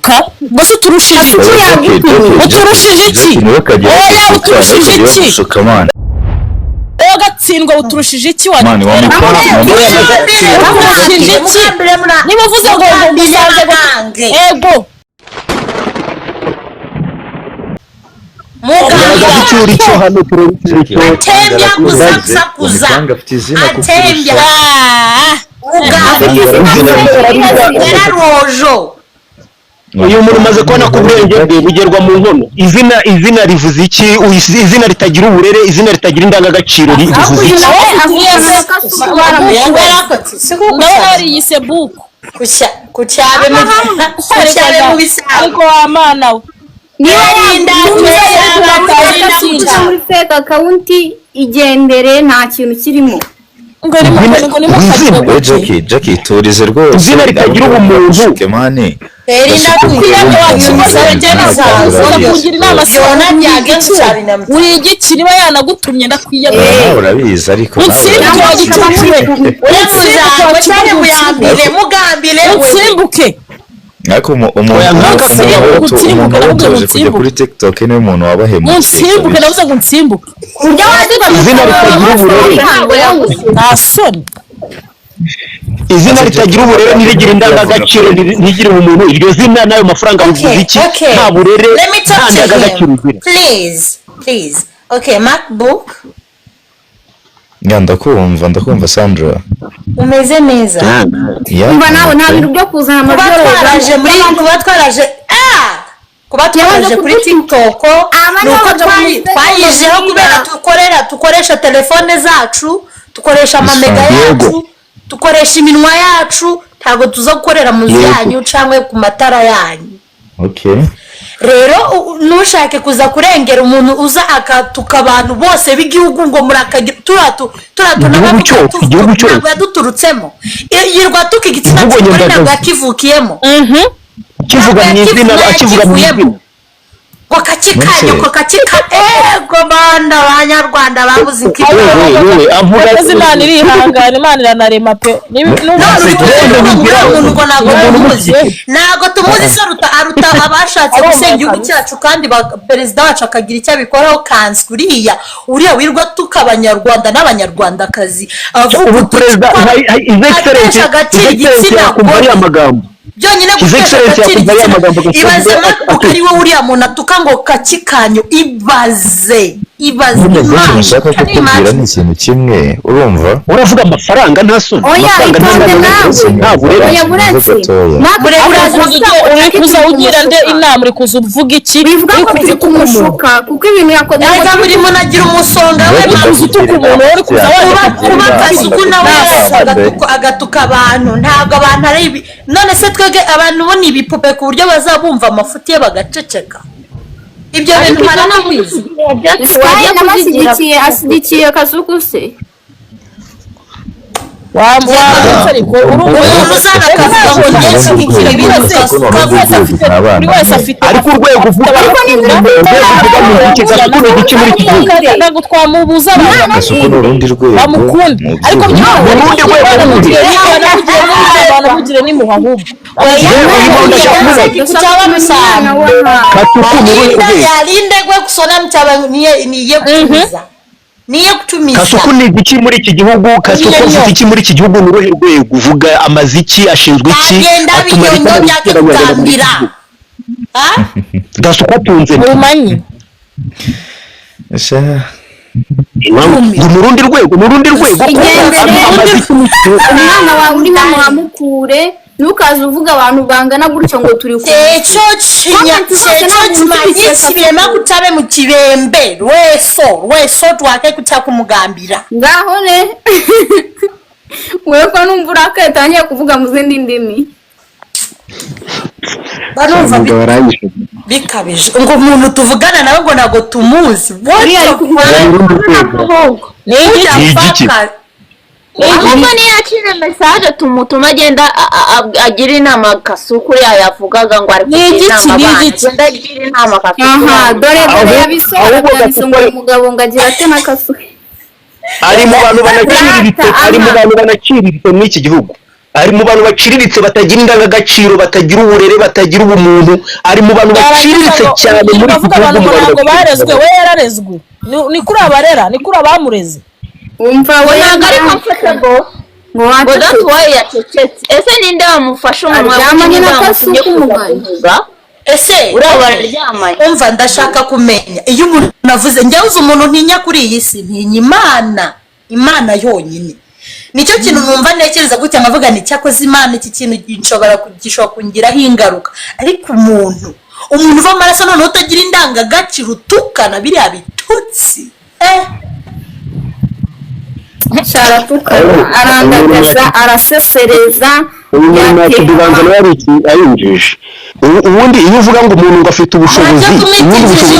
uturuka gusa uturushije uturushije iki oya uturushije iki gatsindwa uturushije iki mani uturushije iki niba uvuze ngo musanze ego muganga hano atembya kuza atembya rojo uyu muntu umaze kubona ko ubwenge bwe bugerwa mu nkono izina rivuze iki izina ritagira uburere izina ritagira indangagaciro rivuze iki yise buku kucyabe mu bisabo ariko wamana we niba muri fake account igendere nta kintu kirimo Jackie turize rwose izina ritagira ubumuntu kemani kugira inama sibona byagicira uri igiki niba yanagutumye ndakwiye urabizi ariko utsimbuke ariko umuntu utoje kujya kuri TikTok niwe muntu wabahemutse unsimbuke navuze ngo unsimbuke izina ritagira uburere nta soni izina ritagira uburere nirigira indangagaciro ntigira umuntu iryo zina nayo mafaranga bivuze iki nta burere nta ndangagaciro please okay MacBook ndakumva Sandra umeze neza umva nawe nta bintu byo kuzana kuba twaraje kuri TikTok nuko twayijeho kubera dukoresha telefone zacu dukoresha amamega yacu dukoresha iminwa yacu ntago tuza gukorera mu yanyu cyangwa ku matara yanyu rero nushake kuza kurengera umuntu uza akatuka abantu bose b'igihugu ngo murakagira turatu ntabwo yaduturutsemo yirwa tukigitsina cy'umugore ntabwo yakivukiyemo kivuga mu izina akivuga mu izina ko kakika ego banda abanyarwanda babuze ikibyo avuga Imana irihangana Imana iranarema pe ntago tumuzi se aruta abashatse gusenya igihugu cyacu kandi perezida wacu akagira icyo abikoraho kansi uriya wirwa tukabanyarwanda n'abanyarwandakazi ubu perezida excellency yakumva amagambo byonyine ibaze ukari wowe uriya muntu atuka ngo kakikanyo ibaze nshaka kukubwira ni ikintu kimwe urumva uravuga amafaranga nta soni nta burere uri kuza ugira nde inama uri kuza uvuga iki bivuga ko turi kumushuka kuko ibintu yakoze buri muntu agira umusonga we kuza utuka umuntu uri kuza kuba kasuku nawe agatuka abantu ntabwo abantu ari ibi none se twege abantu bo ni ibipupe ku buryo bazabumva amafuti ye bagaceceka ibyo bintu haranakwiza asidikiye kasuku se ariko urwego uvuga ntabwo twamubuza urundi rwego bamukunda ariko urundi rwego abantu bugire n'imuha ahubwo yarinde gwe kusona mchaba niye kutumiza niye kutumiza kasuku ni iki muri iki gihugu kasuku ufite iki muri iki gihugu n'uruhe rwego uvuga amaziki ashinzwe iki atuma rikambira kasuku atunze umanyi mu rundi rwego umwana wawe uri hano wamukure nukaze uvuga abantu bangana gutyo ngo turi ku cyo kimanyisibirema kutabe mu kibembe rweso twake kutya kumugambira ngaho ne wewe ko numva urakatangiye kuvuga mu zindi ndimi barumva bikabije ngo umuntu tuvugana nawe ngo nago tumuzi ahubwo niyo yakije message tumutuma agenda agira inama kasuku yavugaga ngo ari kugira inama aha dore yabisobanura umugabo ngo agira ate na kasuku ari mu bantu banakiriritse muri iki gihugu ari mu bantu baciriritse batagira indangagaciro batagira uburere batagira ubumuntu ari mu bantu baciriritse cyane muri bavuga abantu ngo barezwe we yararezwe ni kuri abarera ni kuri abamureze umva we nagari comfortable ngo that's why yacecetse ese ninde wamufasha umuntu aryamanye na Kasuku umuganga ese urabaryamanye umva ndashaka kumenya iyo umuntu navuze njyauze umuntu ntinya kuri iyi si ntinya imana yonyine nicyo kintu numva nekereza gutya nkavuga ni cyakoze imana iki kintu gishobora kungiraho ingaruka ariko umuntu uva amaraso none utagira indangagaciro utukana biriya bitutsi aratukana arandagaza arasesereza yakibanza ayinjije ubundi iyo uvuga ngo umuntu ngo afite ubushobozi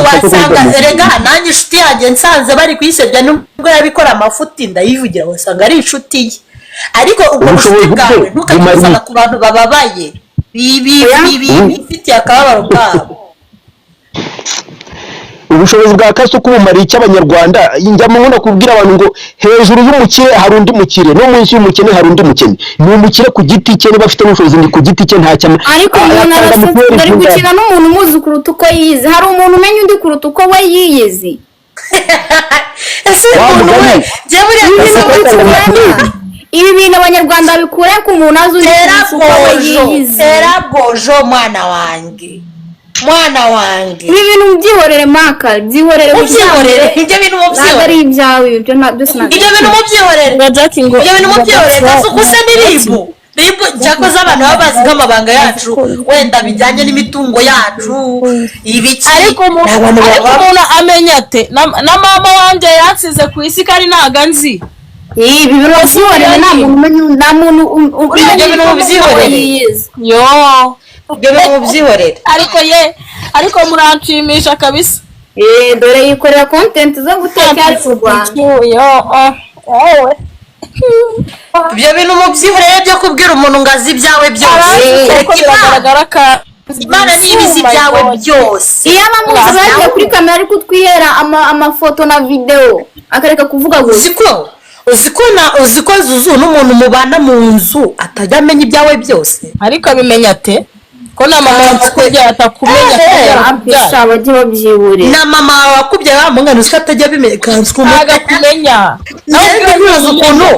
wasanga erega nanjye inshuti yanjye nsanze bari kuyisebya nubwo yabikora amafuti ndayivugira wasanga ari inshuti ye ariko ubwo bushuti bwawe ntukabuzana ku bantu bababaye bifitiye akababaro kabo ubushobozi bwa Kasuku bumariye icy'abanyarwanda njya mu nkunda kubwira abantu ngo hejuru y'umukire hari undi mukire no munsi y'umukene hari undi mukene ni umukire ku giti cye niba afite ubushobozi ni ku giti cye nta cyama ariko umuntu ari gukina n'umuntu umuzi kuruta uko yize hari umuntu umenya undi kuruta uko we yiyizi ese umuntu we je buriya ibi bintu abanyarwanda bikure ku muntu azi undi kuruta uko we yiyizi terabwojo mwana wanjye ibi bintu byihorere maka byihorere ibyo bintu mubyihorere ari ibyawe ibyo nabyo ibyo bintu mubyihorere ibyo bintu mubyihorere Kasuku se n'iribu cyakoze abantu baba bazi nk'amabanga yacu wenda bijyanye n'imitungo yacu ibiki ariko umuntu amenya ate na mama wanjye yansize ku isi kandi ntago nzi ibi bintu byihorere nta muntu ibyo bintu mubyihorere yo ibyo bintu mubyihorere ariko muranshimisha kabisa dore yikorera content zo guteka ari ku Rwanda ibyo bintu mubyihorere byo kubwira umuntu ngo azi ibyawe byose Imana nibizi ibyawe byose iyo abamuzi bagiye kuri kamera ari kutwihera amafoto na video akareka kuvuga ngo uziko Zuzu n'umuntu mubana mu nzu atajya amenya ibyawe byose ariko abimenya ate ko na mama wakubyaye atakumenya abisha bagiye babyibure na mama wakubyaye bamungana usika atajya bimenya agakumenya nawe bibaza ukuntu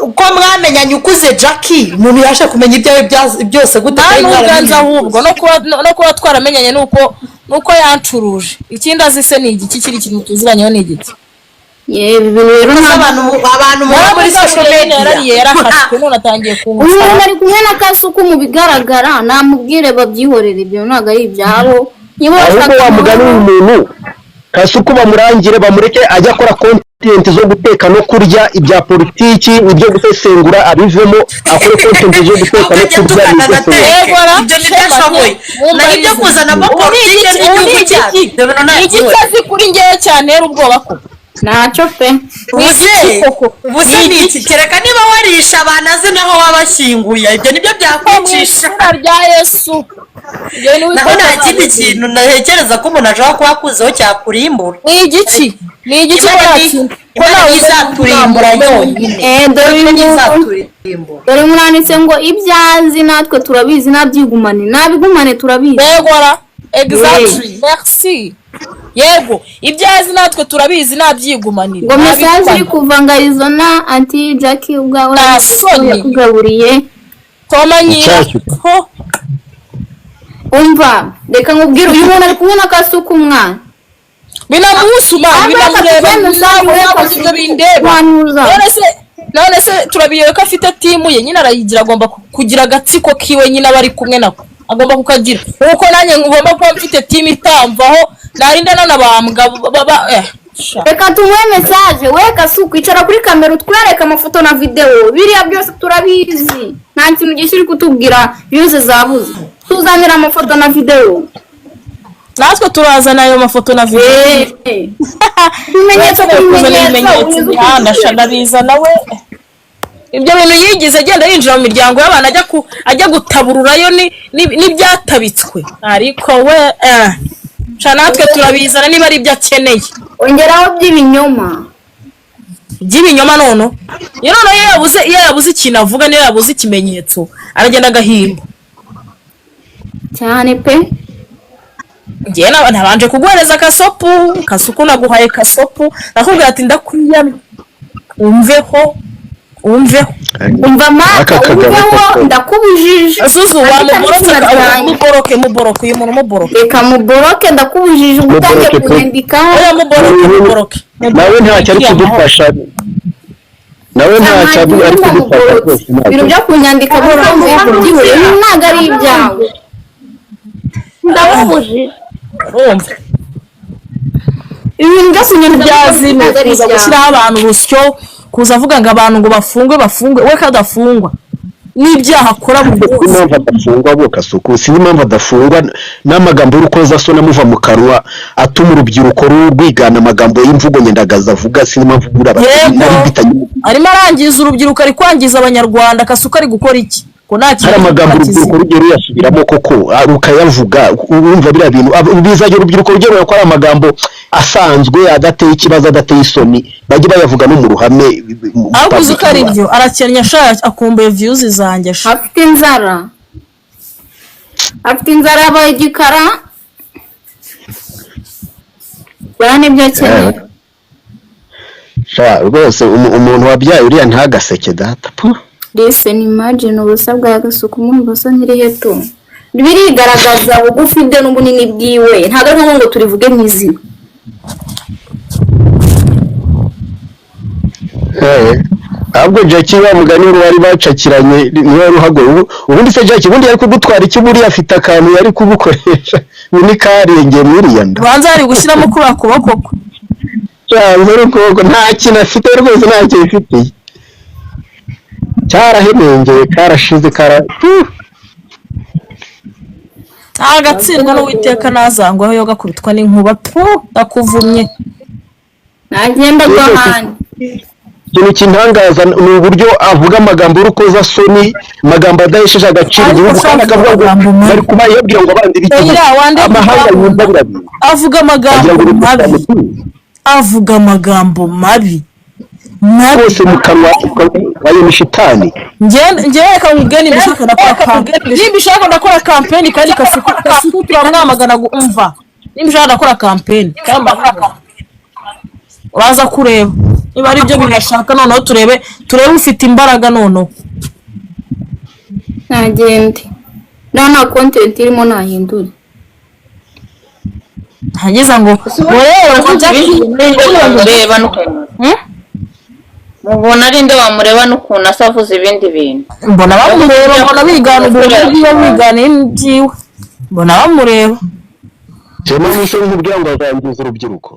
uko mwamenyanye ukuze Jackie umuntu yashe kumenya ibyawe byose gute n'uganza ahubwo no kuba twaramenyanye nuko yancuruje ikindi azi se ni igiki kiri ikintu tuziranyeho ni igiki ibintu rero abantu muri social media yarafashwe none atangiye umuntu ari kumwe na Kasuku mu bigaragara namubwire babyihorere ibyo ntago ari ibyabo ahubwo wamugana umuntu Kasuku bamurangire bamureke ajya akora content zo guteka no kurya ibya politiki ibyo gusesengura abivemo akore content zo guteka no kurya ibyo ntibyashoboye nabyo kuzana politiki n'igihugu cyacu igikazi kuri ngewe cyane rero ubwoba ko ntacyo pe ubuse ni iki kereka niba warisha abantu azi naho wabashyinguye ibyo nibyo byakwicisha rya Yesu naho nta kindi kintu ntekereza ko umuntu ashobora kuba akuzeho cyakurimbura ni igiki Imana izaturimbura yonyine dore muranditse ngo ibyazi natwe turabizi nabigumane turabizi yegora exactly merci yego ibyazi natwe turabizi nabyigumanira ngo message iri kuvangarizo na anti Jackie ubwawe yakugaburiye tomanyira ko umva reka nkubwire uyu muntu ari kubona Kasuku umwana binamusuma binamureba ntabwo bindeba none se turabiye ko afite timu ye nyine arayigira agomba kugira agatsiko kiwe nyine abari kumwe nako agomba kukagira kuko nanjye ngomba kuba mfite timu itamvaho narinda nanabambwa reka tumuhe message we Kasuku icara kuri kamera utwereke amafoto na video biriya byose turabizi nta kintu gishyiri kutubwira byose zabuze tuzanira amafoto na video natwe turazana ayo mafoto na video ibimenyetso imihanda shanabiza nawe ibyo bintu yigize agenda yinjira mu miryango y'abantu ajya gutabururayo n'ibyatabitswe ariko we natwe turabizana niba ari ibyo akeneye ongeraho by'ibinyoma by'ibinyoma nono iyo yabuze ikintu avuga niyo yabuze ikimenyetso aragenda agahimba cyane pe ngiye nabanje kuguhereza kasuku naguhaye kasopu nakubwira ati ndakwiyamye umva maka umveho ndakubujije asuzu wamuboroke uyu muntu muboroke reka muboroke ndakubujije ubutangiye kunyandikaho muboroke nawe ntacyo ari kudufasha ibintu byo kunyandika byihuriye ntabwo ari ibyawe ndababujije urumva ibintu byose nyine byazime kuza gushyiraho abantu urusyo kuza avuga ngo abantu ngo bafungwe we kadafungwa n'ibyaha akora mu impamvu adafungwa bukasuku si impamvu adafungwa n'amagambo y'urukozasoni amuva mu kanwa atuma urubyiruko rwigana amagambo y'imvugo nyendagaza avuga si impamvu bura arimo arangiza urubyiruko ari kwangiza abanyarwanda kasuku ari gukora iki hari amagambo urubyiruko rugero yasubiramo koko rukayavuga urumva biriya bintu bizajya urubyiruko rugero ko ari amagambo asanzwe adateye ikibazo adateye isoni bajye bayavuga no mu ruhame avuze ko ari byo arakenya ashaka akumbuye views zanjye afite inzara yabaye igikara bane byo cyane rwose umuntu wabyaye uriya ntagaseke data listen imagine ubusa bwa gasuku umuntu basa nk'iriheto birigaragaza bugufi bwe n'ubunini bwiwe ntabwo ari ngo turivuge mu izina ahubwo Jackie wa mugani wari bacakiranye niwe wari uhagoye ubundi se Jackie ubundi yari kugutwara iki buriya afite akantu yari kubukoresha ni karenge mwiriya nda banza ari gushyiramo kuri akuboko cyangwa ukuboko nta kintu afite rwose nta kintu ifite cyarahemengeye karashize agatsindwa n'uwiteka nazangwaho yo gakubitwa n'inkuba akuvumye nagenda guhana ikintu kintangaza ni uburyo avuga amagambo y'urukozasoni amagambo adahesheje agaciro igihugu kandi akavuga ngo bari kuba yabwira ngo abandi b'igihugu amahanga yumva birabizi avuga amagambo mabi bose mu kanwa wayo mishitani njye reka nkubwire nimba ushaka ndakora campaign kandi kasuku turamwamagana umva nimba ushaka ndakora campaign uraza kureba niba ari byo binashaka noneho turebe ufite imbaraga noneho ntagende nta content irimo nahindure hageza ngo ureba mubona ari nde wamureba n'ukuntu asavuza ibindi bintu mbona bigana ibyiwe mbona bamureba cyane n'isho nk'ubwira ngo azangiza urubyiruko